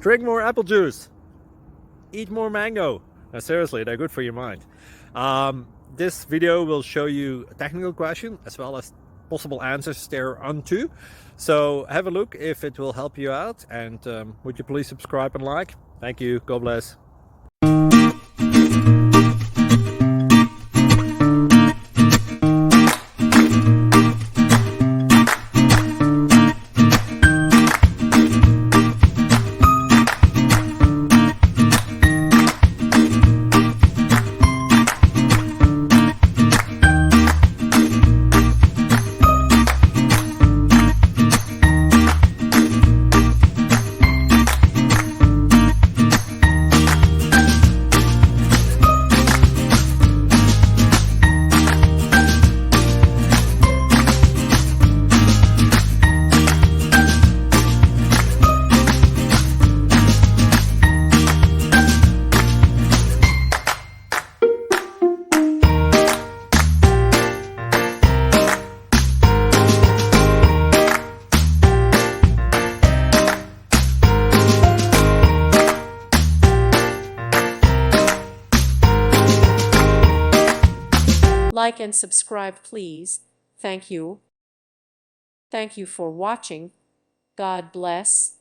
Drink more apple juice. Eat more mango. No, seriously, they're good for your mind. This video will show you a technical question as well as possible answers thereunto. So have a look if it will help you out, and would you please subscribe and like? Thank you. God bless. Like and subscribe, please. Thank you. Thank you for watching. God bless.